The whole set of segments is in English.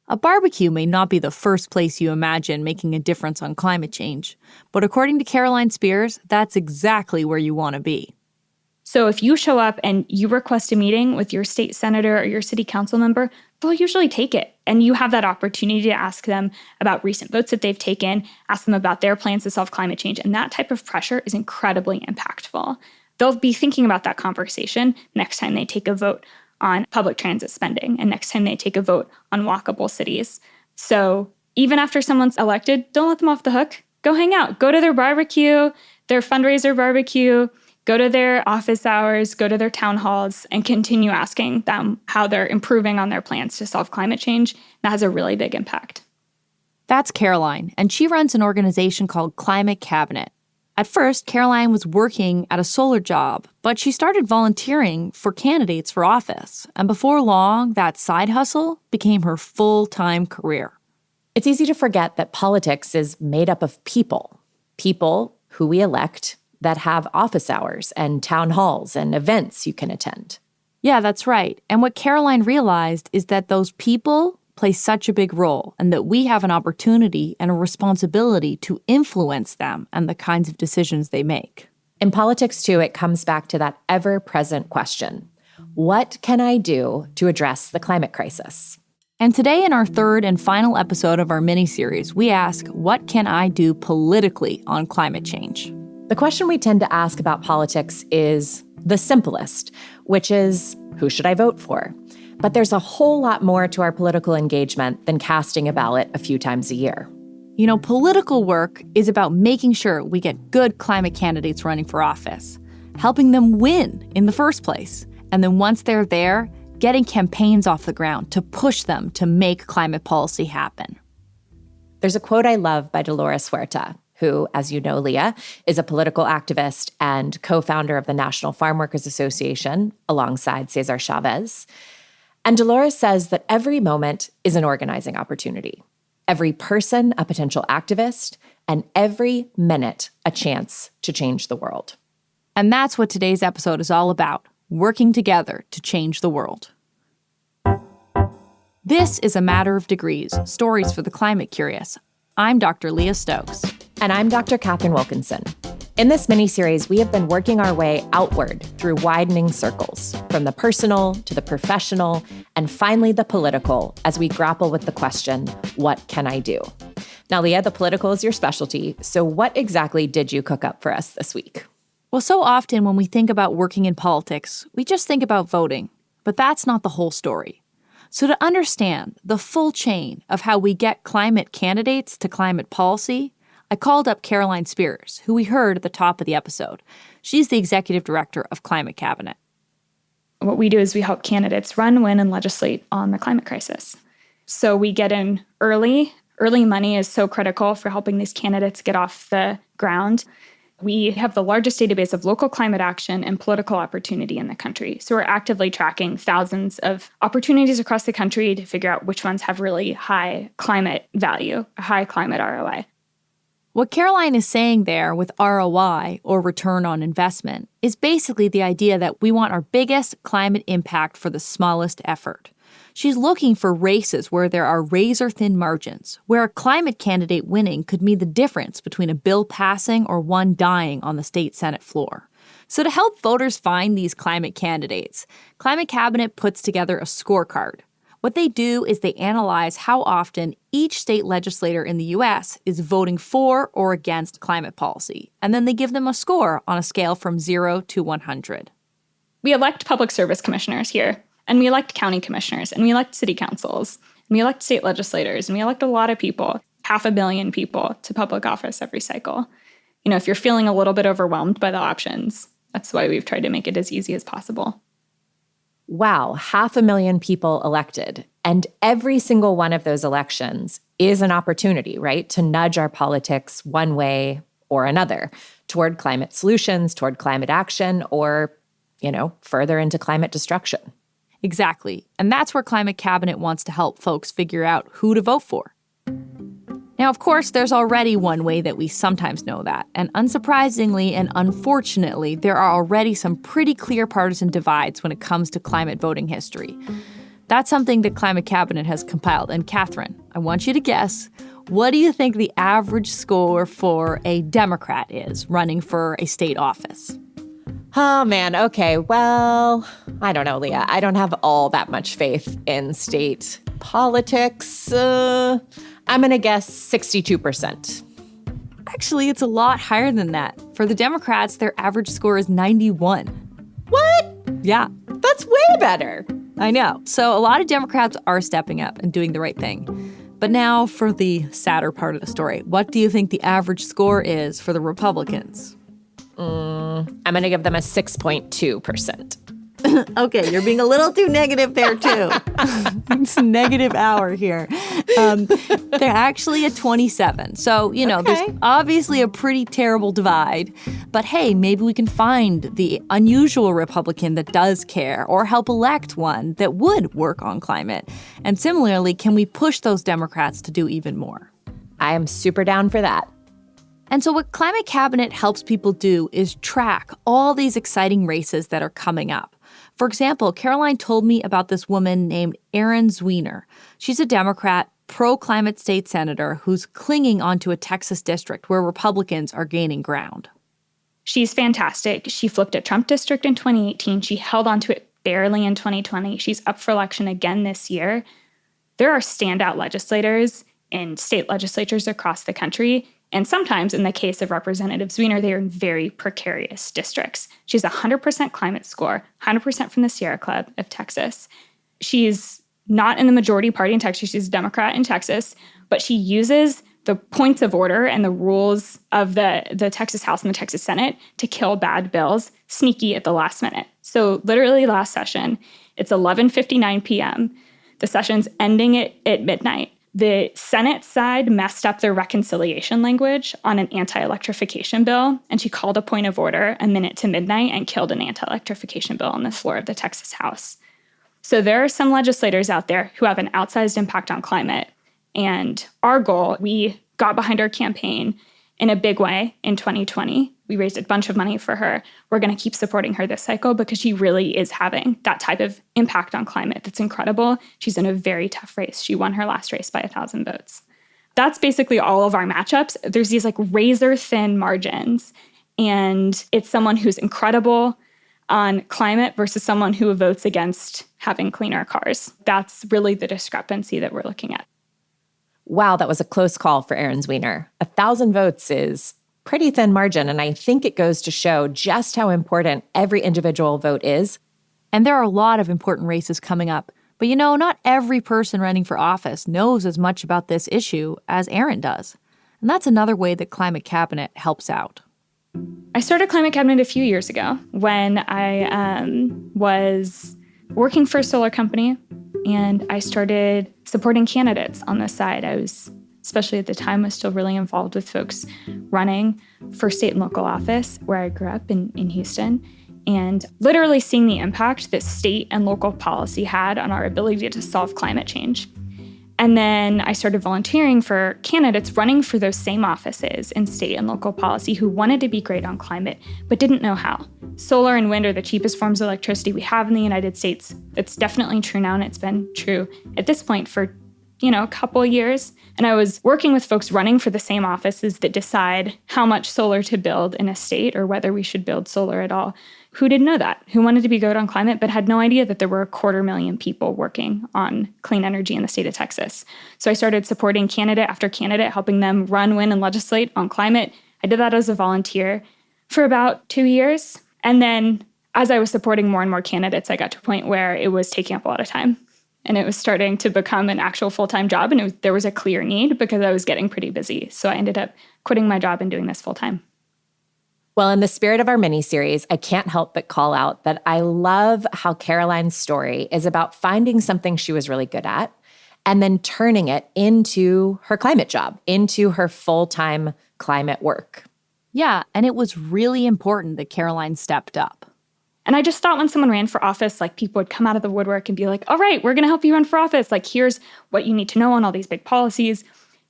A barbecue may not be the first place you imagine making a difference on climate change, but according to Caroline Spears, that's exactly where you want to be. So if you show up and you request a meeting with your state senator or your city council member, they'll usually take it. And you have that opportunity to ask them about recent votes that they've taken, ask them about their plans to solve climate change. And that type of pressure is incredibly impactful. They'll be thinking about that conversation next time they take a vote on public transit spending and next time they take a vote on walkable cities. So even after someone's elected, don't let them off the hook. Go hang out. Go to their barbecue, their fundraiser barbecue. Go to their office hours, go to their town halls, and continue asking them how they're improving on their plans to solve climate change. That has a really big impact. That's Caroline, and she runs an organization called Climate Cabinet. At first, Caroline was working at a solar job, but she started volunteering for candidates for office. And before long, that side hustle became her full-time career. It's easy to forget that politics is made up of people who we elect, that have office hours and town halls and events you can attend. Yeah, that's right. And what Caroline realized is that those people play such a big role and that we have an opportunity and a responsibility to influence them and the kinds of decisions they make. In politics, too, it comes back to that ever-present question. What can I do to address the climate crisis? And today in our third and final episode of our miniseries, we ask, what can I do politically on climate change? The question we tend to ask about politics is the simplest, which is, who should I vote for? But there's a whole lot more to our political engagement than casting a ballot a few times a year. You know, political work is about making sure we get good climate candidates running for office, helping them win in the first place, and then once they're there, getting campaigns off the ground to push them to make climate policy happen. There's a quote I love by Dolores Huerta, who, as you know, Leah, is a political activist and co-founder of the National Farm Workers Association alongside Cesar Chavez. And Dolores says that every moment is an organizing opportunity. Every person, a potential activist, and every minute, a chance to change the world. And that's what today's episode is all about, working together to change the world. This is A Matter of Degrees, Stories for the Climate Curious. I'm Dr. Leah Stokes. And I'm Dr. Catherine Wilkinson. In this mini-series, we have been working our way outward through widening circles, from the personal to the professional, and finally the political, as we grapple with the question, what can I do? Now, Leah, the political is your specialty, so what exactly did you cook up for us this week? Well, so often when we think about working in politics, we just think about voting, but that's not the whole story. So to understand the full chain of how we get climate candidates to climate policy, I called up Caroline Spears, who we heard at the top of the episode. She's the executive director of Climate Cabinet. What we do is we help candidates run, win, and legislate on the climate crisis. So we get in early. Early money is so critical for helping these candidates get off the ground. We have the largest database of local climate action and political opportunity in the country. So we're actively tracking thousands of opportunities across the country to figure out which ones have really high climate value, a high climate ROI. What Caroline is saying there with ROI, or return on investment, is basically the idea that we want our biggest climate impact for the smallest effort. She's looking for races where there are razor-thin margins, where a climate candidate winning could mean the difference between a bill passing or one dying on the state Senate floor. So to help voters find these climate candidates, Climate Cabinet puts together a scorecard. What they do is they analyze how often each state legislator in the U.S. is voting for or against climate policy, and then they give them a score on a scale from 0 to 100. We elect public service commissioners here, and we elect county commissioners, and we elect city councils, and we elect state legislators, and we elect a lot of people, 500 million people, to public office every cycle. You know, if you're feeling a little bit overwhelmed by the options, that's why we've tried to make it as easy as possible. Wow, 500,000 people elected. And every single one of those elections is an opportunity, right, to nudge our politics one way or another toward climate solutions, toward climate action, or, further into climate destruction. Exactly. And that's where Climate Cabinet wants to help folks figure out who to vote for. Now, of course, there's already one way that we sometimes know that. And unsurprisingly and unfortunately, there are already some pretty clear partisan divides when it comes to climate voting history. That's something the Climate Cabinet has compiled. And Catherine, I want you to guess, what do you think the average score for a Democrat is running for a state office? Oh, man. Okay. Well, I don't know, Leah. I don't have all that much faith in state politics. I'm going to guess 62%. Actually, it's a lot higher than that. For the Democrats, their average score is 91. What? Yeah. That's way better. I know. So a lot of Democrats are stepping up and doing the right thing. But now for the sadder part of the story. What do you think the average score is for the Republicans? I'm going to give them a 6.2%. Okay, you're being a little too negative there, too. It's a negative hour here. They're actually at 27. So, there's obviously a pretty terrible divide. But hey, maybe we can find the unusual Republican that does care or help elect one that would work on climate. And similarly, can we push those Democrats to do even more? I am super down for that. And so what Climate Cabinet helps people do is track all these exciting races that are coming up. For example, Caroline told me about this woman named Erin Zwiener. She's a Democrat, pro-climate state senator who's clinging onto a Texas district where Republicans are gaining ground. She's fantastic. She flipped a Trump district in 2018. She held onto it barely in 2020. She's up for election again this year. There are standout legislators in state legislatures across the country. And sometimes, in the case of Representative Zwiener, they are in very precarious districts. She has a 100% climate score, 100% from the Sierra Club of Texas. She's not in the majority party in Texas. She's a Democrat in Texas, but she uses the points of order and the rules of the Texas House and the Texas Senate to kill bad bills sneaky at the last minute. So literally last session, it's 11:59 p.m. The session's ending at midnight. The Senate side messed up their reconciliation language on an anti-electrification bill, and she called a point of order a minute to midnight and killed an anti-electrification bill on the floor of the Texas House. So there are some legislators out there who have an outsized impact on climate. And our goal, we got behind our campaign in a big way in 2020. We raised a bunch of money for her. We're going to keep supporting her this cycle because she really is having that type of impact on climate that's incredible. She's in a very tough race. She won her last race by 1,000 votes. That's basically all of our matchups. There's these razor thin margins. And it's someone who's incredible on climate versus someone who votes against having cleaner cars. That's really the discrepancy that we're looking at. Wow, that was a close call for Erin Zwiener. 1,000 votes is pretty thin margin, and I think it goes to show just how important every individual vote is. And there are a lot of important races coming up. But not every person running for office knows as much about this issue as Erin does. And that's another way that Climate Cabinet helps out. I started Climate Cabinet a few years ago when I was working for a solar company, and I started supporting candidates on the side. I was, especially at the time, was still really involved with folks running for state and local office where I grew up in Houston, and literally seeing the impact that state and local policy had on our ability to solve climate change. And then I started volunteering for candidates running for those same offices in state and local policy who wanted to be great on climate, but didn't know how. Solar and wind are the cheapest forms of electricity we have in the United States. It's definitely true now, and it's been true at this point for, a couple of years. And I was working with folks running for the same offices that decide how much solar to build in a state or whether we should build solar at all. Who didn't know that? Who wanted to be good on climate but had no idea that there were 250,000 people working on clean energy in the state of Texas. So I started supporting candidate after candidate, helping them run, win, and legislate on climate. I did that as a volunteer for about 2 years. And then as I was supporting more and more candidates, I got to a point where it was taking up a lot of time. And it was starting to become an actual full-time job. And there was a clear need because I was getting pretty busy. So I ended up quitting my job and doing this full-time. Well, in the spirit of our mini-series, I can't help but call out that I love how Caroline's story is about finding something she was really good at and then turning it into her climate job, into her full-time climate work. Yeah, and it was really important that Caroline stepped up. And I just thought when someone ran for office, people would come out of the woodwork and be like, all right, we're going to help you run for office. Here's what you need to know on all these big policies.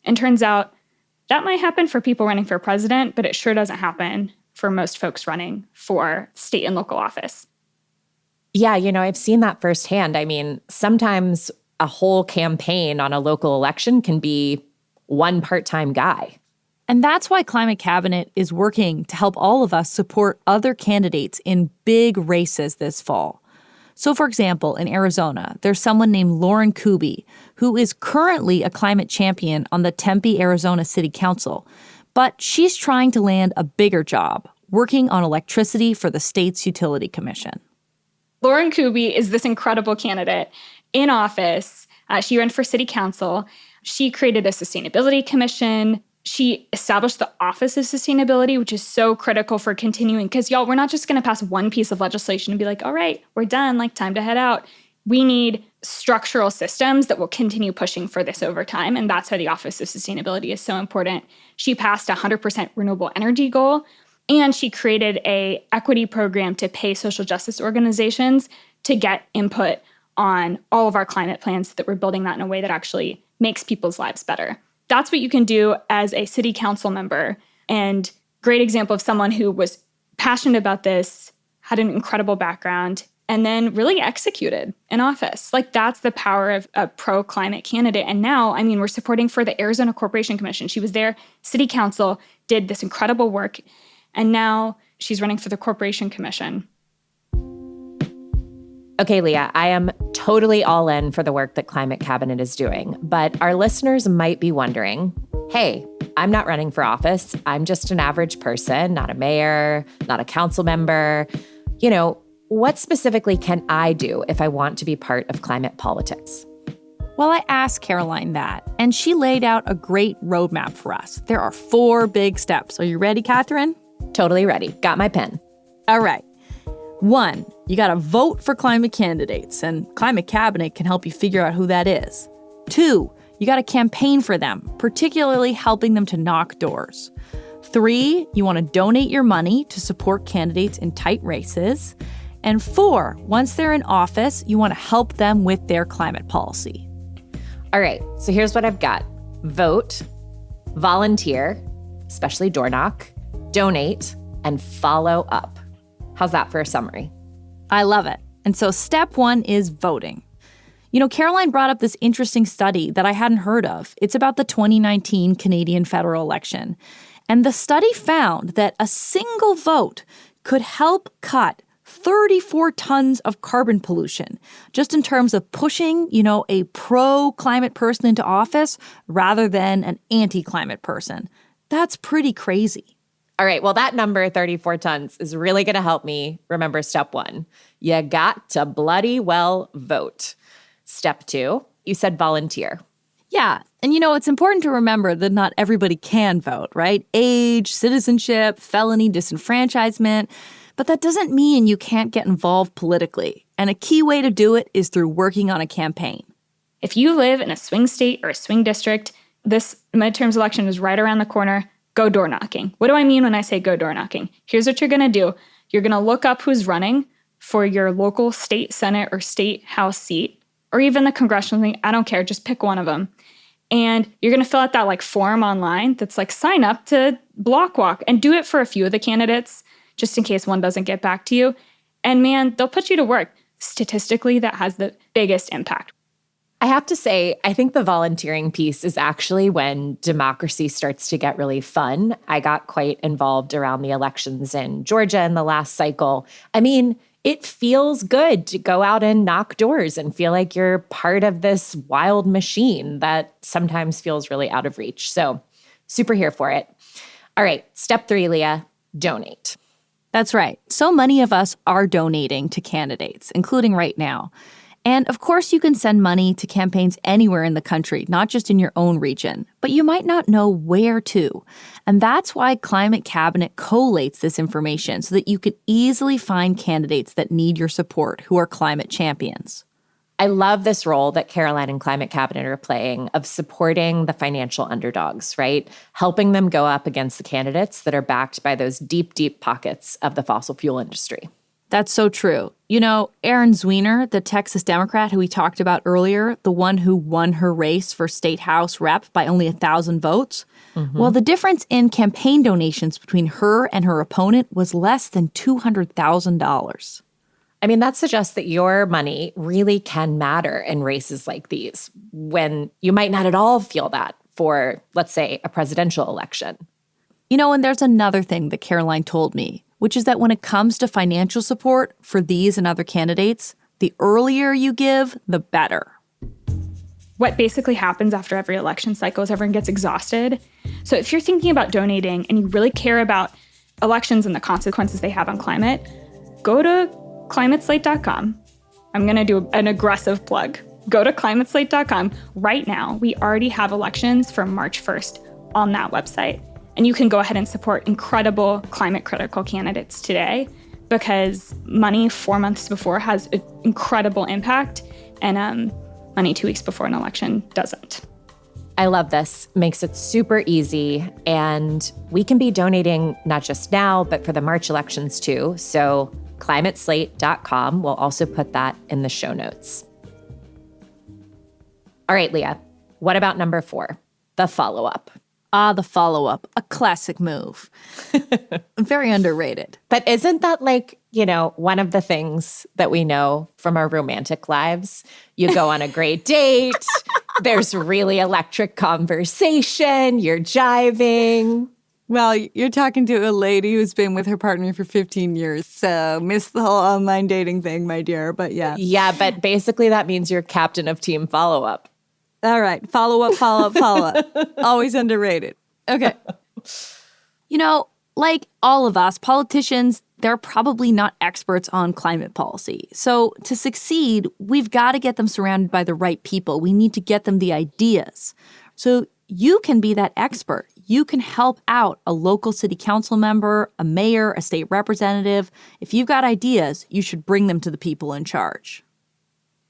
And turns out that might happen for people running for president, but it sure doesn't happen for most folks running for state and local office. Yeah, I've seen that firsthand. I mean, sometimes a whole campaign on a local election can be one part-time guy. And that's why Climate Cabinet is working to help all of us support other candidates in big races this fall. So, for example, in Arizona, there's someone named Lauren Kuby, who is currently a climate champion on the Tempe, Arizona City Council. But she's trying to land a bigger job, working on electricity for the state's utility commission. Lauren Kuby is this incredible candidate in office. She ran for city council. She created a sustainability commission. She established the Office of Sustainability, which is so critical for continuing. Because, y'all, we're not just going to pass one piece of legislation and be like, all right, we're done, time to head out. We need structural systems that will continue pushing for this over time. And that's why the Office of Sustainability is so important. She passed a 100% renewable energy goal. And she created an equity program to pay social justice organizations to get input on all of our climate plans so that we're building that in a way that actually makes people's lives better. That's what you can do as a city council member. And great example of someone who was passionate about this, had an incredible background, and then really executed in office. That's the power of a pro-climate candidate. And now, we're supporting for the Arizona Corporation Commission. She was there, city council, did this incredible work. And now she's running for the Corporation Commission. Okay, Leah, I am totally all in for the work that Climate Cabinet is doing. But our listeners might be wondering, hey, I'm not running for office. I'm just an average person, not a mayor, not a council member. What specifically can I do if I want to be part of climate politics? Well, I asked Caroline that, and she laid out a great roadmap for us. There are 4 big steps. Are you ready, Catherine? Totally ready. Got my pen. All right. 1, you got to vote for climate candidates, and Climate Cabinet can help you figure out who that is. 2, you got to campaign for them, particularly helping them to knock doors. 3, you want to donate your money to support candidates in tight races. And 4, once they're in office, you want to help them with their climate policy. All right, so here's what I've got. Vote, volunteer, especially door knock, donate, and follow up. How's that for a summary? I love it. And so step 1 is voting. Caroline brought up this interesting study that I hadn't heard of. It's about the 2019 Canadian federal election. And the study found that a single vote could help cut 34 tons of carbon pollution, just in terms of pushing, a pro-climate person into office rather than an anti-climate person. That's pretty crazy. All right, well, that number, 34 tons, is really going to help me remember step 1. You got to bloody well vote. Step 2, you said volunteer. Yeah, and it's important to remember that not everybody can vote, right? Age, citizenship, felony disenfranchisement. But that doesn't mean you can't get involved politically. And a key way to do it is through working on a campaign. If you live in a swing state or a swing district, this midterms election is right around the corner. Go door knocking. What do I mean when I say go door knocking? Here's what you're going to do. You're going to look up who's running for your local state senate or state house seat, or even the congressional thing. I don't care. Just pick one of them. And you're going to fill out that form online that's sign up to block walk, and do it for a few of the candidates, just in case one doesn't get back to you. And man, they'll put you to work. Statistically, that has the biggest impact. I have to say, I think the volunteering piece is actually when democracy starts to get really fun. I got quite involved around the elections in Georgia in the last cycle. It feels good to go out and knock doors and feel like you're part of this wild machine that sometimes feels really out of reach. So, super here for it. All right, step 3, Leah, donate. That's right. So many of us are donating to candidates, including right now. And of course, you can send money to campaigns anywhere in the country, not just in your own region, but you might not know where to. And that's why Climate Cabinet collates this information so that you can easily find candidates that need your support who are climate champions. I love this role that Caroline and Climate Cabinet are playing of supporting the financial underdogs, right? Helping them go up against the candidates that are backed by those deep, deep pockets of the fossil fuel industry. That's so true. Erin Zwiener, the Texas Democrat who we talked about earlier, the one who won her race for state house rep by only 1,000 votes, well, the difference in campaign donations between her and her opponent was less than $200,000. I mean, that suggests that your money really can matter in races like these when you might not at all feel that for, let's say, a presidential election. And there's another thing that Caroline told me, which is that when it comes to financial support for these and other candidates, the earlier you give, the better. What basically happens after every election cycle is everyone gets exhausted. So if you're thinking about donating and you really care about elections and the consequences they have on climate, go to climateslate.com. I'm going to do an aggressive plug. Go to climateslate.com right now. We already have elections for March 1st on that website. And you can go ahead and support incredible climate-critical candidates today because money 4 months before has an incredible impact and money 2 weeks before an election doesn't. I love this. Makes it super easy. And we can be donating not just now, but for the March elections too. So climateslate.com. We'll also put that in the show notes. All right, Leah, what about number 4, the follow-up? The follow-up, a classic move. Very underrated. But isn't that one of the things that we know from our romantic lives? You go on a great date, there's really electric conversation, you're jiving. Well, you're talking to a lady who's been with her partner for 15 years, so miss the whole online dating thing, my dear, but yeah. Yeah, but basically that means you're captain of team follow-up. All right, follow-up. Always underrated. Okay. Like all of us, politicians, they're probably not experts on climate policy. So to succeed, we've got to get them surrounded by the right people. We need to get them the ideas. So you can be that expert. You can help out a local city council member, a mayor, a state representative. If you've got ideas, you should bring them to the people in charge.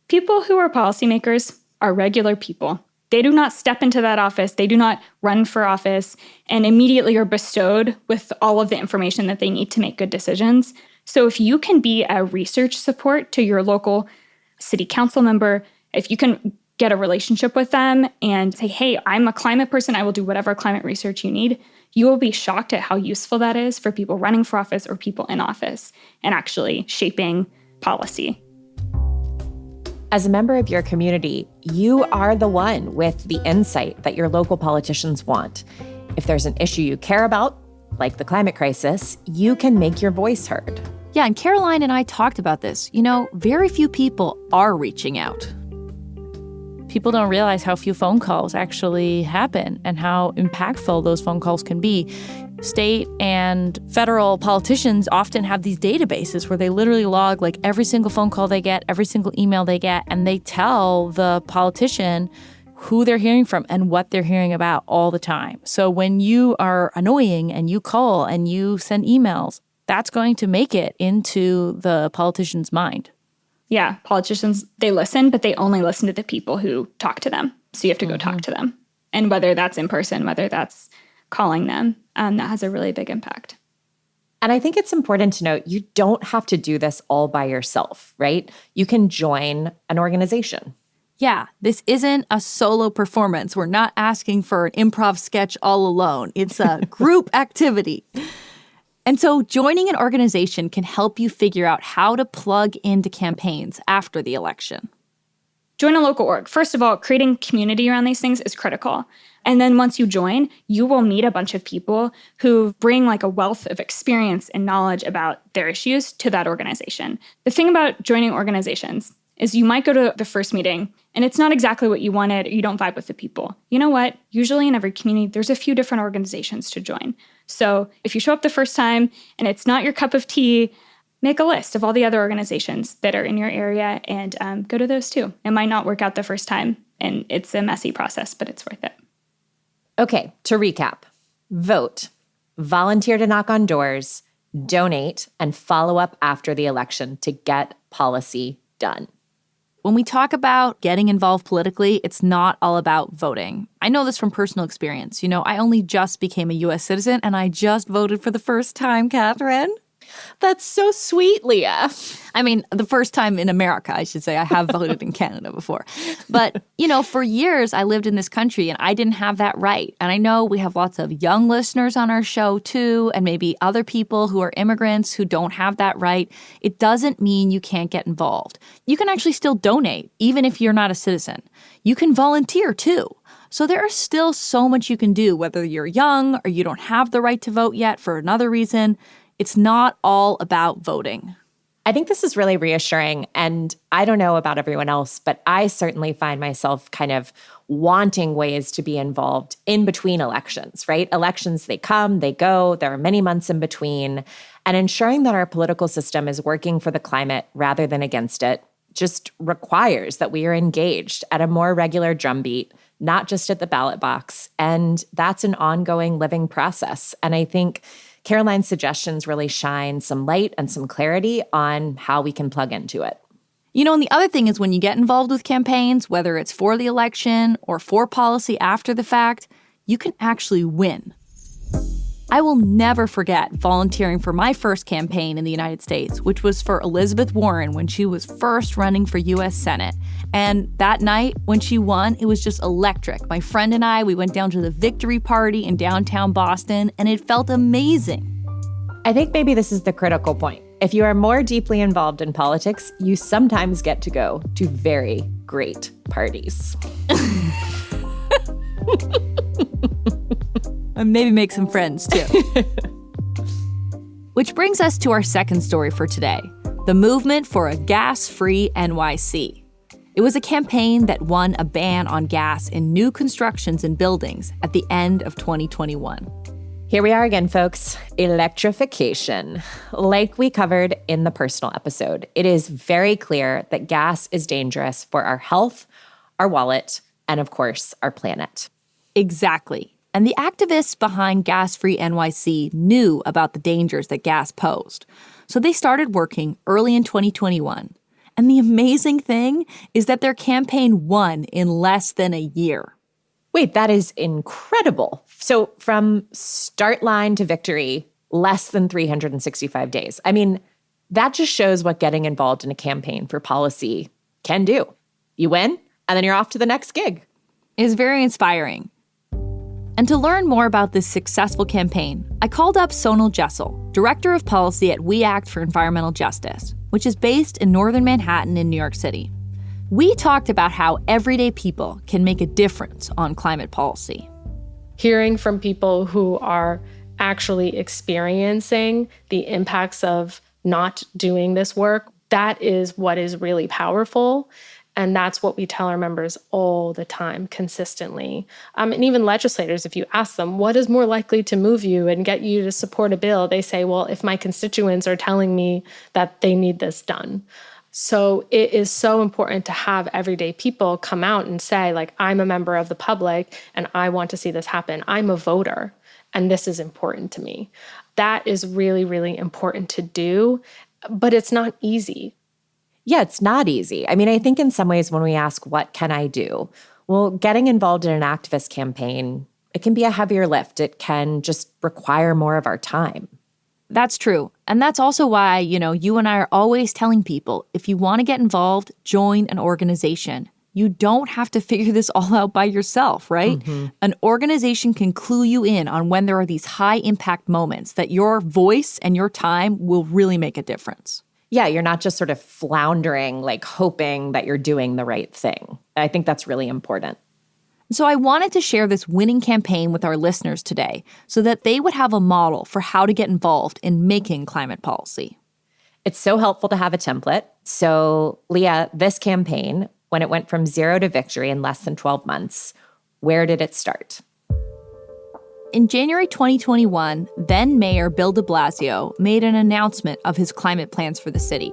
People who are policymakers are regular people. They do not step into that office. They do not run for office and immediately are bestowed with all of the information that they need to make good decisions. So if you can be a research support to your local city council member, if you can get a relationship with them and say, hey, I'm a climate person, I will do whatever climate research you need, you will be shocked at how useful that is for people running for office or people in office and actually shaping policy. As a member of your community, you are the one with the insight that your local politicians want. If there's an issue you care about, like the climate crisis, you can make your voice heard. Yeah, and Caroline and I talked about this. Very few people are reaching out. People don't realize how few phone calls actually happen and how impactful those phone calls can be. State and federal politicians often have these databases where they literally log every single phone call they get, every single email they get, and they tell the politician who they're hearing from and what they're hearing about all the time. So when you are annoying and you call and you send emails, that's going to make it into the politician's mind. Yeah, politicians, they listen, but they only listen to the people who talk to them. So you have to go talk to them. And whether that's in person, whether that's calling them, that has a really big impact. And I think it's important to note, you don't have to do this all by yourself, right? You can join an organization. Yeah, this isn't a solo performance. We're not asking for an improv sketch all alone. It's a group activity. And so joining an organization can help you figure out how to plug into campaigns after the election. Join a local org. First of all, creating community around these things is critical. And then once you join, you will meet a bunch of people who bring a wealth of experience and knowledge about their issues to that organization. The thing about joining organizations is you might go to the first meeting and it's not exactly what you wanted, or you don't vibe with the people. You know what? Usually in every community, there's a few different organizations to join. So if you show up the first time and it's not your cup of tea, make a list of all the other organizations that are in your area and go to those too. It might not work out the first time and it's a messy process, but it's worth it. Okay, to recap, vote, volunteer to knock on doors, donate, and follow up after the election to get policy done. When we talk about getting involved politically, it's not all about voting. I know this from personal experience. I only just became a U.S. citizen and I just voted for the first time, Catherine. That's so sweet, Leah. I mean, the first time in America, I should say. I have voted in Canada before. But, for years I lived in this country and I didn't have that right. And I know we have lots of young listeners on our show too, and maybe other people who are immigrants who don't have that right. It doesn't mean you can't get involved. You can actually still donate, even if you're not a citizen. You can volunteer too. So there is still so much you can do, whether you're young or you don't have the right to vote yet for another reason. It's not all about voting. I think this is really reassuring. And I don't know about everyone else, but I certainly find myself kind of wanting ways to be involved in between elections, right? Elections, they come, they go. There are many months in between. And ensuring that our political system is working for the climate rather than against it just requires that we are engaged at a more regular drumbeat, not just at the ballot box. And that's an ongoing living process. And I think Caroline's suggestions really shine some light and some clarity on how we can plug into it. And the other thing is when you get involved with campaigns, whether it's for the election or for policy after the fact, you can actually win. I will never forget volunteering for my first campaign in the United States, which was for Elizabeth Warren when she was first running for U.S. Senate. And that night, when she won, it was just electric. My friend and I, we went down to the victory party in downtown Boston, and it felt amazing. I think maybe this is the critical point. If you are more deeply involved in politics, you sometimes get to go to very great parties. And maybe make some friends, too. Which brings us to our second story for today, the movement for a gas-free NYC. It was a campaign that won a ban on gas in new constructions and buildings at the end of 2021. Here we are again, folks. Electrification. Like we covered in the personal episode, it is very clear that gas is dangerous for our health, our wallet, and of course, our planet. Exactly. And the activists behind Gas-Free NYC knew about the dangers that gas posed. So they started working early in 2021. And the amazing thing is that their campaign won in less than a year. Wait, that is incredible. So from start line to victory, less than 365 days. I mean, that just shows what getting involved in a campaign for policy can do. You win, and then you're off to the next gig. It's very inspiring. And to learn more about this successful campaign, I called up Sonal Jessel, Director of Policy at We Act for Environmental Justice, which is based in northern Manhattan in New York City. We talked about how everyday people can make a difference on climate policy. Hearing from people who are actually experiencing the impacts of not doing this work, that is what is really powerful. And that's what we tell our members all the time, consistently. And even legislators, if you ask them, what is more likely to move you and get you to support a bill? They say, well, if my constituents are telling me that they need this done. So it is so important to have everyday people come out and say, like, I'm a member of the public and I want to see this happen. I'm a voter and this is important to me. That is really, really important to do, but it's not easy. Yeah, it's not easy. I mean, I think in some ways when we ask, what can I do? Well, getting involved in an activist campaign, it can be a heavier lift. It can just require more of our time. That's true. And that's also why, you and I are always telling people, if you want to get involved, join an organization. You don't have to figure this all out by yourself, right? Mm-hmm. An organization can clue you in on when there are these high impact moments that your voice and your time will really make a difference. Yeah, you're not just sort of floundering, like hoping that you're doing the right thing. I think that's really important. So I wanted to share this winning campaign with our listeners today so that they would have a model for how to get involved in making climate policy. It's so helpful to have a template. So, Leah, this campaign, when it went from 0 to victory in less than 12 months, where did it start? In January 2021, then Mayor Bill de Blasio made an announcement of his climate plans for the city.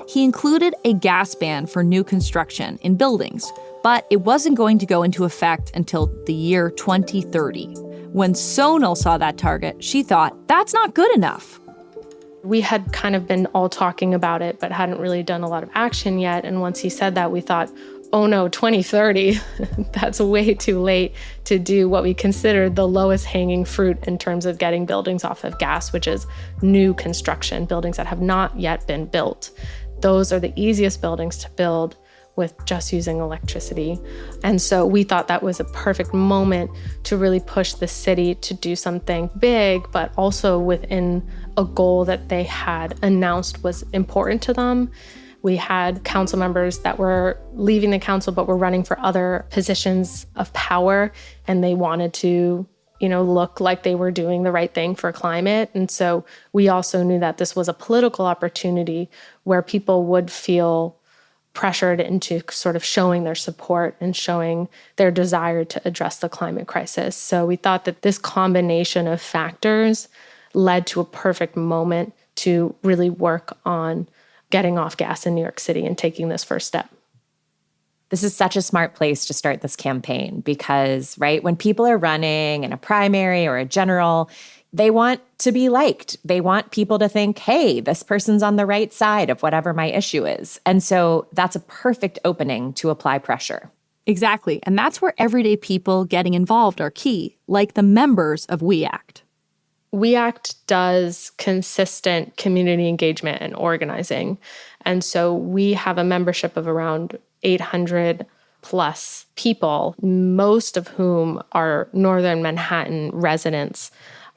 He included a gas ban for new construction in buildings, but it wasn't going to go into effect until the year 2030. When Sonal saw that target, she thought, that's not good enough. We had kind of been all talking about it, but hadn't really done a lot of action yet. And once he said that, we thought, oh no, 2030, that's way too late to do what we consider the lowest hanging fruit in terms of getting buildings off of gas, which is new construction, buildings that have not yet been built. Those are the easiest buildings to build with just using electricity. And so we thought that was a perfect moment to really push the city to do something big, but also within a goal that they had announced was important to them. We had council members that were leaving the council but were running for other positions of power, and they wanted to, look like they were doing the right thing for climate. And so we also knew that this was a political opportunity where people would feel pressured into sort of showing their support and showing their desire to address the climate crisis. So we thought that this combination of factors led to a perfect moment to really work on getting off gas in New York City and taking this first step. This is such a smart place to start this campaign because, right, when people are running in a primary or a general, they want to be liked. They want people to think, hey, this person's on the right side of whatever my issue is. And so that's a perfect opening to apply pressure. Exactly. And that's where everyday people getting involved are key, like the members of We Act. We Act does consistent community engagement and organizing. And so we have a membership of around 800 plus people, most of whom are Northern Manhattan residents.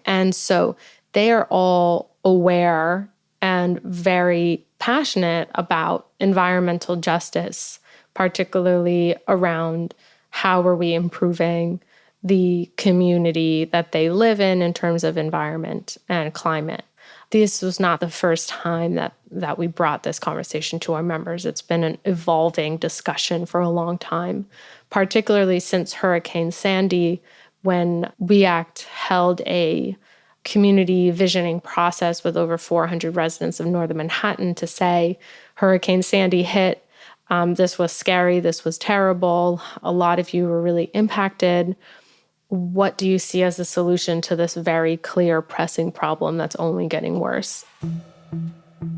And so they are all aware and very passionate about environmental justice, particularly around how are we improving the community that they live in terms of environment and climate. This was not the first time that we brought this conversation to our members. It's been an evolving discussion for a long time, particularly since Hurricane Sandy, when We Act held a community visioning process with over 400 residents of Northern Manhattan to say, Hurricane Sandy hit, this was scary, this was terrible, a lot of you were really impacted. What do you see as the solution to this very clear, pressing problem that's only getting worse?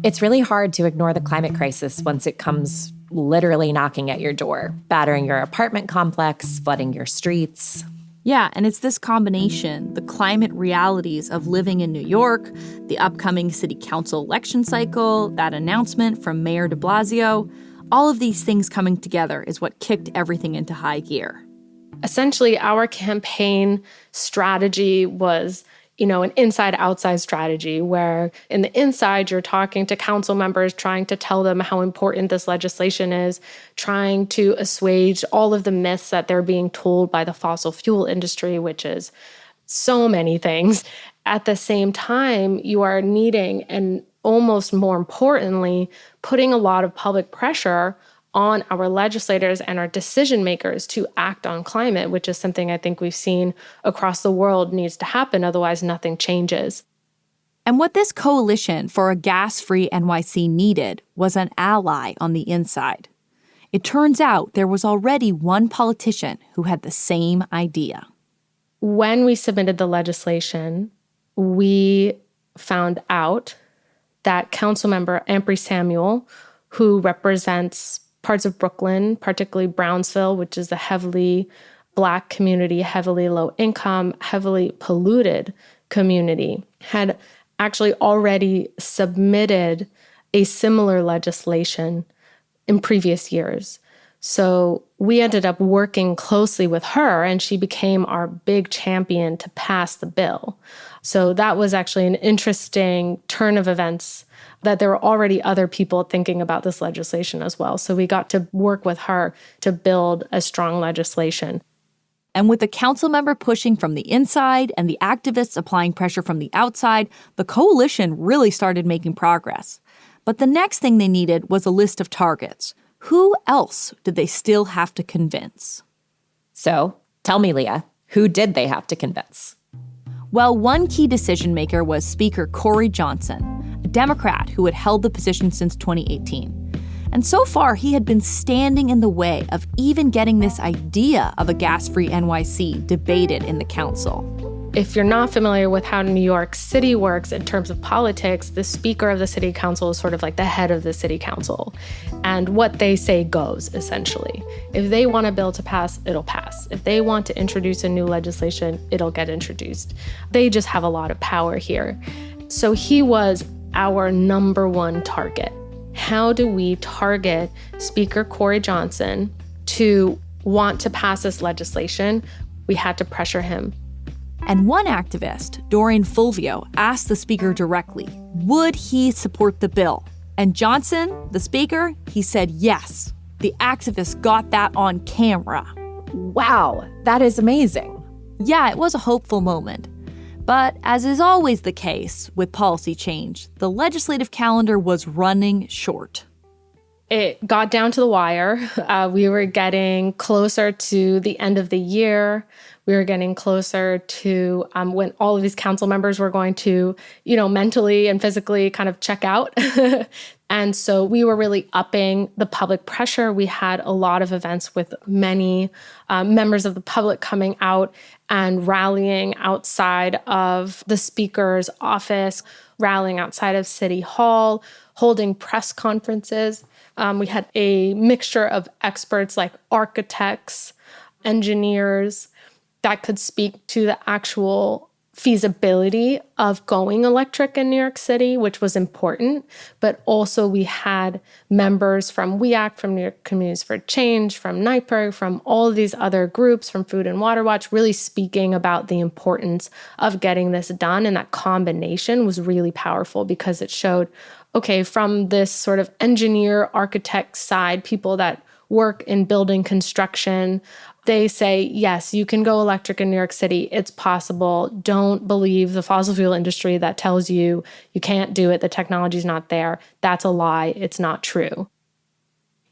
It's really hard to ignore the climate crisis once it comes literally knocking at your door, battering your apartment complex, flooding your streets. Yeah, and it's this combination, the climate realities of living in New York, the upcoming city council election cycle, that announcement from Mayor de Blasio, all of these things coming together is what kicked everything into high gear. Essentially, our campaign strategy was, an inside-outside strategy where in the inside, you're talking to council members, trying to tell them how important this legislation is, trying to assuage all of the myths that they're being told by the fossil fuel industry, which is so many things. At the same time, you are needing, and almost more importantly, putting a lot of public pressure on our legislators and our decision makers to act on climate, which is something I think we've seen across the world needs to happen. Otherwise, nothing changes. And what this coalition for a gas-free NYC needed was an ally on the inside. It turns out there was already one politician who had the same idea. When we submitted the legislation, we found out that Councilmember Ampry Samuel, who represents parts of Brooklyn, particularly Brownsville, which is a heavily Black community, heavily low income, heavily polluted community, had actually already submitted a similar legislation in previous years. So we ended up working closely with her, and she became our big champion to pass the bill. So that was actually an interesting turn of events, that there were already other people thinking about this legislation as well. So we got to work with her to build a strong legislation. And with the council member pushing from the inside and the activists applying pressure from the outside, the coalition really started making progress. But the next thing they needed was a list of targets. Who else did they still have to convince? So tell me, Leah, who did they have to convince? Well, one key decision maker was Speaker Corey Johnson, a Democrat who had held the position since 2018. And so far, he had been standing in the way of even getting this idea of a gas-free NYC debated in the council. If you're not familiar with how New York City works in terms of politics, the Speaker of the City Council is sort of like the head of the City Council. And what they say goes, essentially. If they want a bill to pass, it'll pass. If they want to introduce a new legislation, it'll get introduced. They just have a lot of power here. So he was our number one target. How do we target Speaker Corey Johnson to want to pass this legislation? We had to pressure him. And one activist, Dorian Fulvio, asked the speaker directly, would he support the bill? And Johnson, the speaker, he said yes. The activist got that on camera. Wow, that is amazing. Yeah, it was a hopeful moment. But as is always the case with policy change, the legislative calendar was running short. It got down to the wire. We were getting closer to the end of the year. We were getting closer to when all of these council members were going to, mentally and physically kind of check out. And so we were really upping the public pressure. We had a lot of events with many members of the public coming out and rallying outside of the speaker's office, rallying outside of City Hall, holding press conferences. We had a mixture of experts like architects, engineers that could speak to the actual feasibility of going electric in New York City, which was important. But also we had members from WEAC, from New York Communities for Change, from NYPIRG, from all of these other groups, from Food and Water Watch, really speaking about the importance of getting this done. And that combination was really powerful because it showed, okay, from this sort of engineer, architect side, people that work in building construction, they say, yes, you can go electric in New York City. It's possible. Don't believe the fossil fuel industry that tells you you can't do it. The technology's not there. That's a lie. It's not true.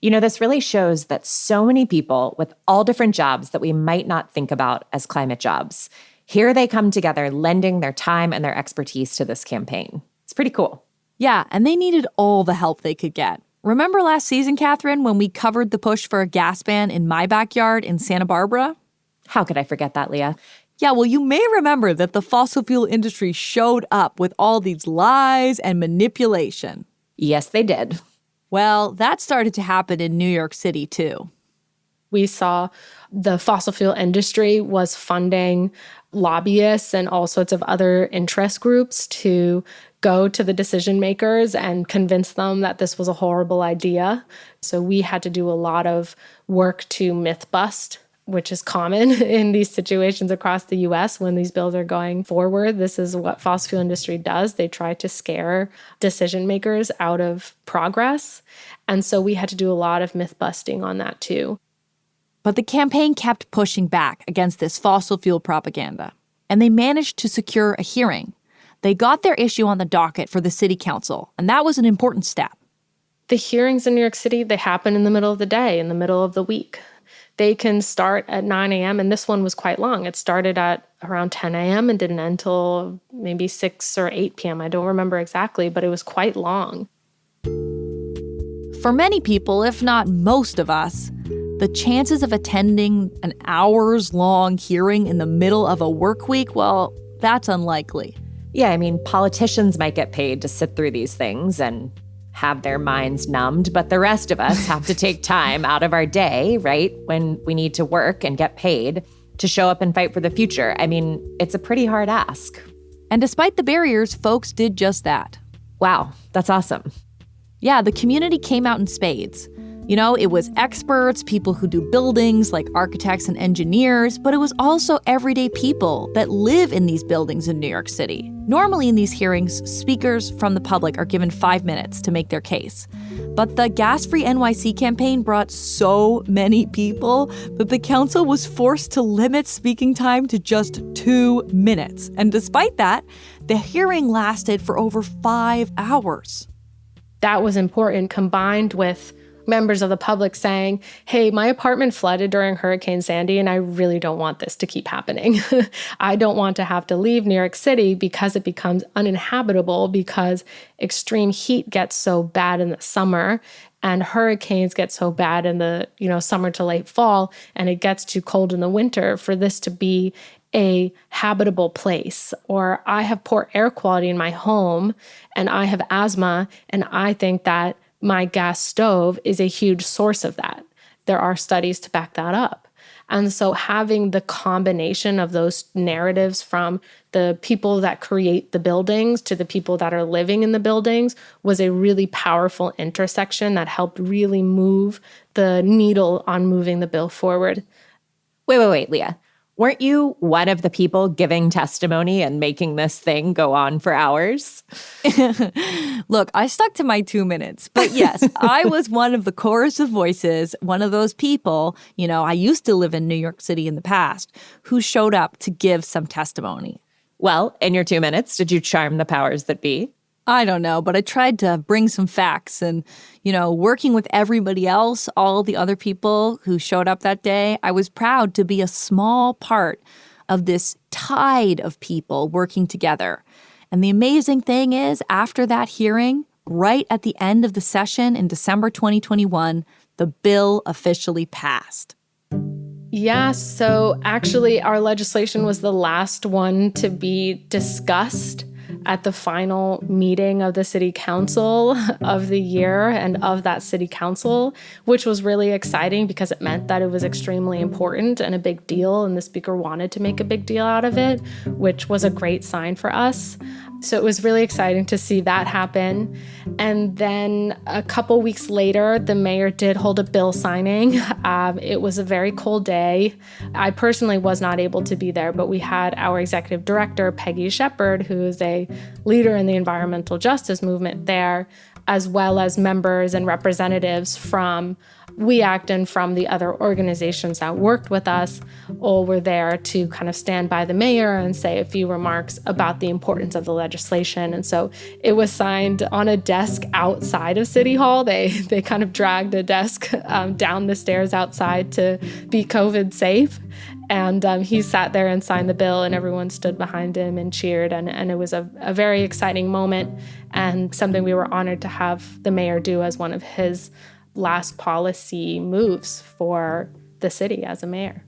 This really shows that so many people with all different jobs that we might not think about as climate jobs, here they come together, lending their time and their expertise to this campaign. It's pretty cool. Yeah, and they needed all the help they could get. Remember last season, Catherine, when we covered the push for a gas ban in my backyard in Santa Barbara? How could I forget that, Leah? Yeah, well, you may remember that the fossil fuel industry showed up with all these lies and manipulation. Yes, they did. Well, that started to happen in New York City, too. We saw the fossil fuel industry was funding lobbyists and all sorts of other interest groups to go to the decision makers and convince them that this was a horrible idea. So we had to do a lot of work to myth bust, which is common in these situations across the US when these bills are going forward. This is what fossil fuel industry does. They try to scare decision makers out of progress. And so we had to do a lot of myth busting on that too. But the campaign kept pushing back against this fossil fuel propaganda, and they managed to secure a hearing. They got their issue on the docket for the city council, and that was an important step. The hearings in New York City, they happen in the middle of the day, in the middle of the week. They can start at 9 a.m., and this one was quite long. It started at around 10 a.m. and didn't end until maybe 6 or 8 p.m. I don't remember exactly, but it was quite long. For many people, if not most of us, the chances of attending an hours-long hearing in the middle of a work week, well, that's unlikely. Yeah, politicians might get paid to sit through these things and have their minds numbed, but the rest of us have to take time out of our day, right, when we need to work and get paid to show up and fight for the future. It's a pretty hard ask. And despite the barriers, folks did just that. Wow, that's awesome. Yeah, the community came out in spades. It was experts, people who do buildings like architects and engineers, but it was also everyday people that live in these buildings in New York City. Normally in these hearings, speakers from the public are given 5 minutes to make their case. But the Gas-Free NYC campaign brought so many people that the council was forced to limit speaking time to just 2 minutes. And despite that, the hearing lasted for over 5 hours. That was important, combined with members of the public saying, hey, my apartment flooded during Hurricane Sandy, and I really don't want this to keep happening. I don't want to have to leave New York City because it becomes uninhabitable because extreme heat gets so bad in the summer and hurricanes get so bad in the summer to late fall, and it gets too cold in the winter for this to be a habitable place, or I have poor air quality in my home and I have asthma, and I think that my gas stove is a huge source of that. There are studies to back that up. And so having the combination of those narratives from the people that create the buildings to the people that are living in the buildings was a really powerful intersection that helped really move the needle on moving the bill forward. Wait, Leah. Weren't you one of the people giving testimony and making this thing go on for hours? Look, I stuck to my 2 minutes. But yes, I was one of the chorus of voices, one of those people, I used to live in New York City in the past, who showed up to give some testimony. Well, in your 2 minutes, did you charm the powers that be? I don't know, but I tried to bring some facts and, working with everybody else, all the other people who showed up that day, I was proud to be a small part of this tide of people working together. And the amazing thing is, after that hearing, right at the end of the session in December 2021, the bill officially passed. Yeah, so actually our legislation was the last one to be discussed at the final meeting of the city council of the year and of that city council, which was really exciting because it meant that it was extremely important and a big deal, and the speaker wanted to make a big deal out of it, which was a great sign for us. So it was really exciting to see that happen. And then a couple weeks later, the mayor did hold a bill signing. It was a very cold day. I personally was not able to be there, but we had our executive director, Peggy Shepard, who is a leader in the environmental justice movement there, as well as members and representatives from We Act and from the other organizations that worked with us, all were there to kind of stand by the mayor and say a few remarks about the importance of the legislation. And so it was signed on a desk outside of City Hall. They kind of dragged a desk down the stairs outside to be COVID safe. And he sat there and signed the bill, and everyone stood behind him and cheered. And it was a very exciting moment and something we were honored to have the mayor do as one of his last policy moves for the city as a mayor.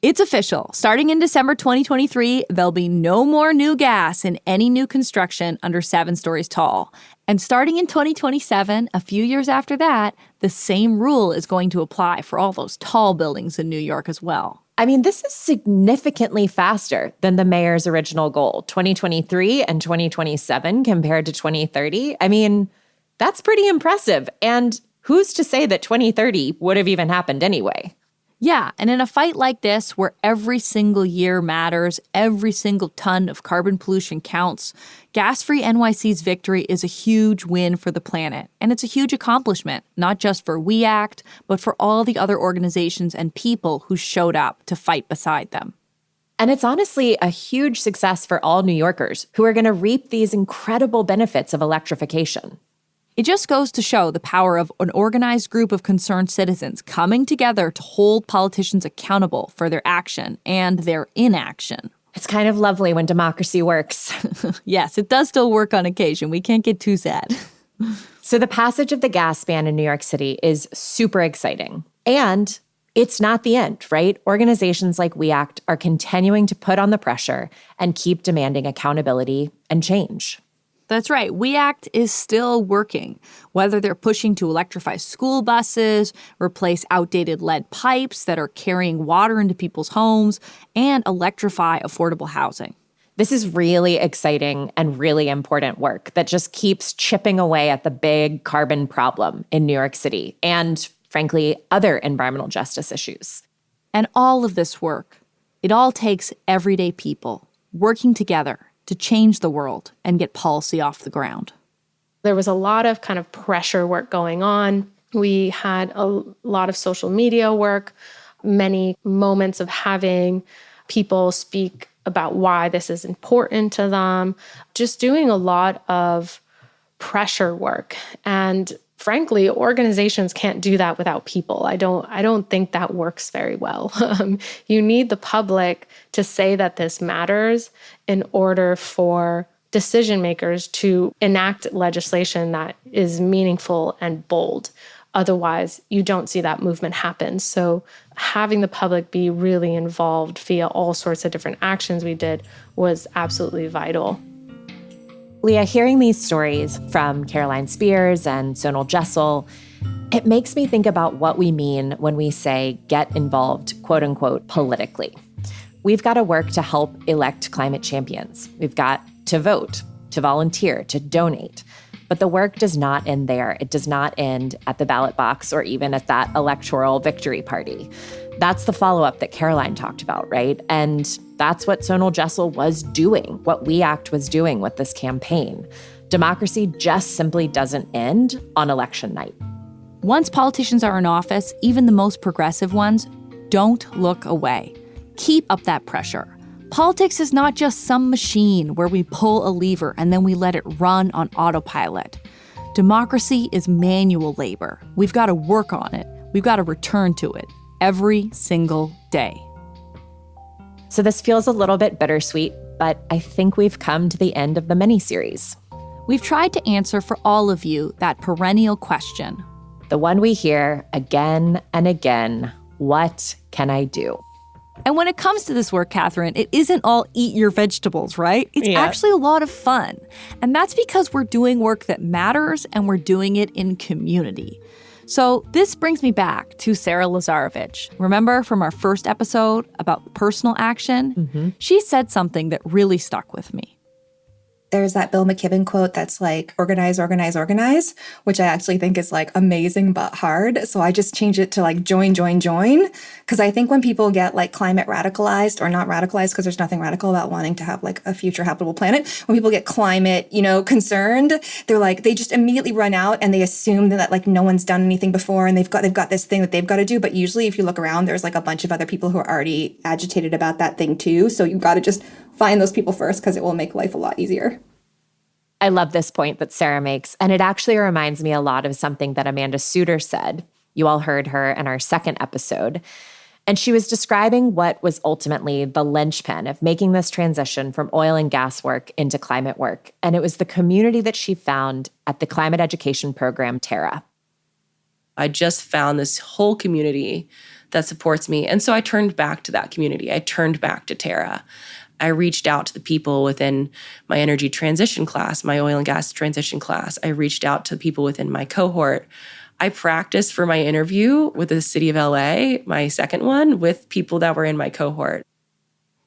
It's official. Starting in December 2023, there'll be no more new gas in any new construction under 7 stories tall. And starting in 2027, a few years after that, the same rule is going to apply for all those tall buildings in New York as well. I mean, this is significantly faster than the mayor's original goal, 2023 and 2027 compared to 2030. I mean, that's pretty impressive. And who's to say that 2030 would have even happened anyway? Yeah, and in a fight like this, where every single year matters, every single ton of carbon pollution counts, Gas-Free NYC's victory is a huge win for the planet. And it's a huge accomplishment, not just for We Act, but for all the other organizations and people who showed up to fight beside them. And it's honestly a huge success for all New Yorkers who are going to reap these incredible benefits of electrification. It just goes to show the power of an organized group of concerned citizens coming together to hold politicians accountable for their action and their inaction. It's kind of lovely when democracy works. Yes, it does still work on occasion. We can't get too sad. So the passage of the gas ban in New York City is super exciting. And it's not the end, right? Organizations like We Act are continuing to put on the pressure and keep demanding accountability and change. That's right. We Act is still working, whether they're pushing to electrify school buses, replace outdated lead pipes that are carrying water into people's homes, and electrify affordable housing. This is really exciting and really important work that just keeps chipping away at the big carbon problem in New York City and, frankly, other environmental justice issues. And all of this work, it all takes everyday people working together to change the world and get policy off the ground. There was a lot of kind of pressure work going on. We had a lot of social media work, many moments of having people speak about why this is important to them, just doing a lot of pressure work. And frankly, organizations can't do that without people. I don't think that works very well. You need the public to say that this matters in order for decision makers to enact legislation that is meaningful and bold. Otherwise, you don't see that movement happen. So having the public be really involved via all sorts of different actions we did was absolutely vital. Leah, hearing these stories from Caroline Spears and Sonal Jessel, it makes me think about what we mean when we say get involved, quote unquote, politically. We've got to work to help elect climate champions. We've got to vote, to volunteer, to donate. But the work does not end there. It does not end at the ballot box or even at that electoral victory party. That's the follow-up that Caroline talked about, right? And that's what Sonal Jessel was doing, what We Act was doing with this campaign. Democracy just simply doesn't end on election night. Once politicians are in office, even the most progressive ones, don't look away. Keep up that pressure. Politics is not just some machine where we pull a lever and then we let it run on autopilot. Democracy is manual labor. We've got to work on it. We've got to return to it every single day. So this feels a little bit bittersweet, but I think we've come to the end of the miniseries. We've tried to answer for all of you that perennial question. The one we hear again and again, what can I do? And when it comes to this work, Catherine, it isn't all eat your vegetables, right? It's actually a lot of fun. And that's because we're doing work that matters and we're doing it in community. So this brings me back to Sarah Lazarovich. Remember from our first episode about personal action? Mm-hmm. She said something that really stuck with me. There's that Bill McKibben quote that's like, organize, organize, organize, which I actually think is like amazing but hard. So I just change it to like join, join, join. Because I think when people get like climate radicalized or not radicalized, because there's nothing radical about wanting to have like a future habitable planet. When people get climate, concerned, they're like, they just immediately run out and they assume that like no one's done anything before and they've got this thing that they've got to do. But usually if you look around, there's like a bunch of other people who are already agitated about that thing too. So you've got to just find those people first because it will make life a lot easier. I love this point that Sarah makes, and it actually reminds me a lot of something that Amanda Suter said. You all heard her in our second episode. And she was describing what was ultimately the linchpin of making this transition from oil and gas work into climate work. And it was the community that she found at the climate education program, Terra. I just found this whole community that supports me. And so I turned back to that community. I turned back to Terra. I reached out to the people within my energy transition class, my oil and gas transition class. I reached out to people within my cohort. I practiced for my interview with the city of LA, my second one, with people that were in my cohort.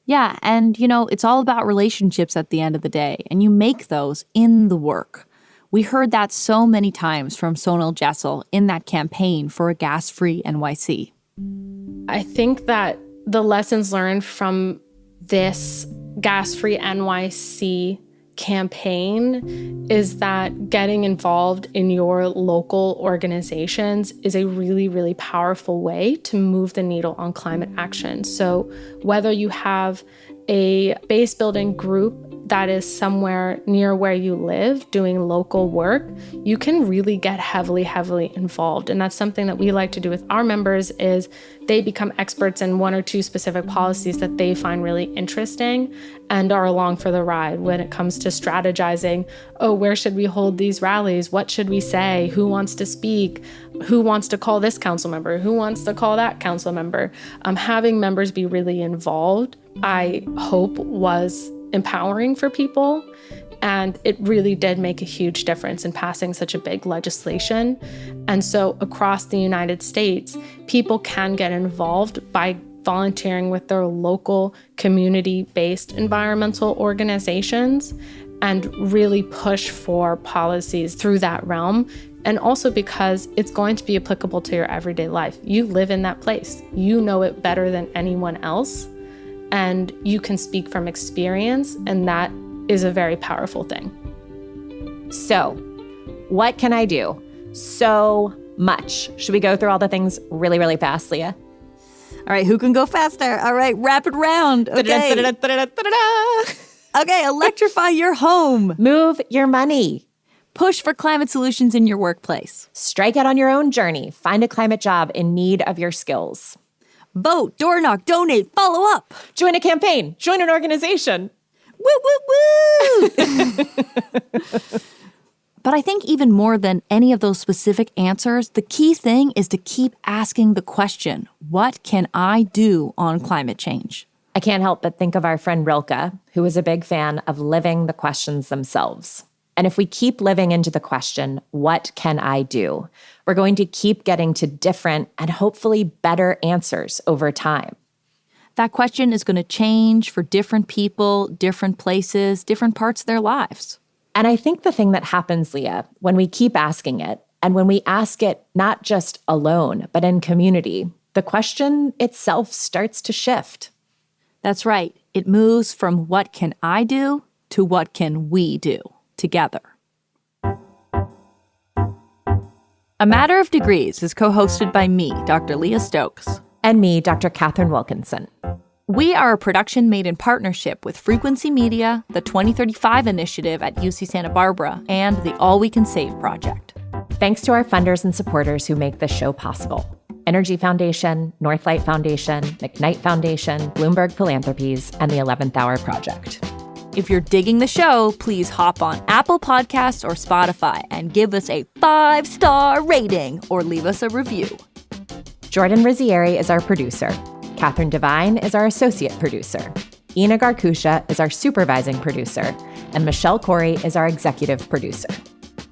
Yeah, and it's all about relationships at the end of the day, and you make those in the work. We heard that so many times from Sonal Jessel in that campaign for a gas-free NYC. I think that the lessons learned from this gas-free NYC campaign is that getting involved in your local organizations is a really, really powerful way to move the needle on climate action. So whether you have a base building group that is somewhere near where you live doing local work, you can really get heavily involved. And that's something that we like to do with our members is they become experts in one or two specific policies that they find really interesting and are along for the ride when it comes to strategizing. Oh, where should we hold these rallies? What should we say? Who wants to speak? Who wants to call this council member? Who wants to call that council member? Having members be really involved, I hope, was empowering for people. And it really did make a huge difference in passing such a big legislation. And so across the United States, people can get involved by volunteering with their local community-based environmental organizations and really push for policies through that realm. And also because it's going to be applicable to your everyday life. You live in that place. You know it better than anyone else. And you can speak from experience, and that is a very powerful thing. So, what can I do? So much. Should we go through all the things really, really fast, Leah? All right, who can go faster? All right, rapid round. Okay. Okay, electrify your home. Move your money. Push for climate solutions in your workplace. Strike out on your own journey. Find a climate job in need of your skills. Vote, door knock, donate, follow up. Join a campaign. Join an organization. Woo, woo, woo! But I think even more than any of those specific answers, the key thing is to keep asking the question, what can I do on climate change? I can't help but think of our friend Rilke, who was a big fan of living the questions themselves. And if we keep living into the question, what can I do? We're going to keep getting to different and hopefully better answers over time. That question is going to change for different people, different places, different parts of their lives. And I think the thing that happens, Leah, when we keep asking it, and when we ask it not just alone, but in community, the question itself starts to shift. That's right. It moves from what can I do to what can we do together. A Matter of Degrees is co-hosted by me, Dr. Leah Stokes. And me, Dr. Catherine Wilkinson. We are a production made in partnership with Frequency Media, the 2035 Initiative at UC Santa Barbara, and the All We Can Save Project. Thanks to our funders and supporters who make this show possible. Energy Foundation, Northlight Foundation, McKnight Foundation, Bloomberg Philanthropies, and the 11th Hour Project. If you're digging the show, please hop on Apple Podcasts or Spotify and give us a 5-star rating or leave us a review. Jordan Rizzieri is our producer. Catherine Devine is our associate producer. Ina Garkusha is our supervising producer. And Michelle Corey is our executive producer.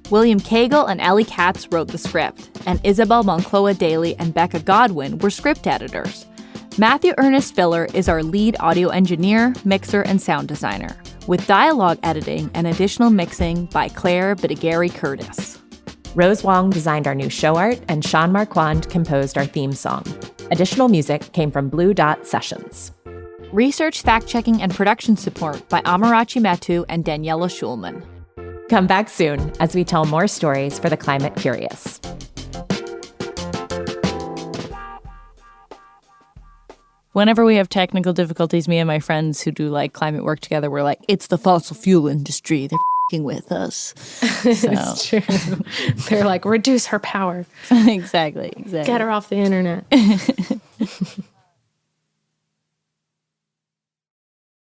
William Cagle and Ellie Katz wrote the script, and Isabel Moncloa Daly and Becca Godwin were script editors. Matthew Ernest Filler is our lead audio engineer, mixer, and sound designer, with dialogue editing and additional mixing by Claire Bidigary Curtis. Rose Wong designed our new show art, and Sean Marquand composed our theme song. Additional music came from Blue Dot Sessions. Research, fact-checking, and production support by Amarachi Metu and Daniela Schulman. Come back soon as we tell more stories for the climate curious. Whenever we have technical difficulties, me and my friends who do like climate work together, we're like, it's the fossil fuel industry. They're f***ing with us. It's true. They're like, reduce her power. Exactly. Get her off the internet.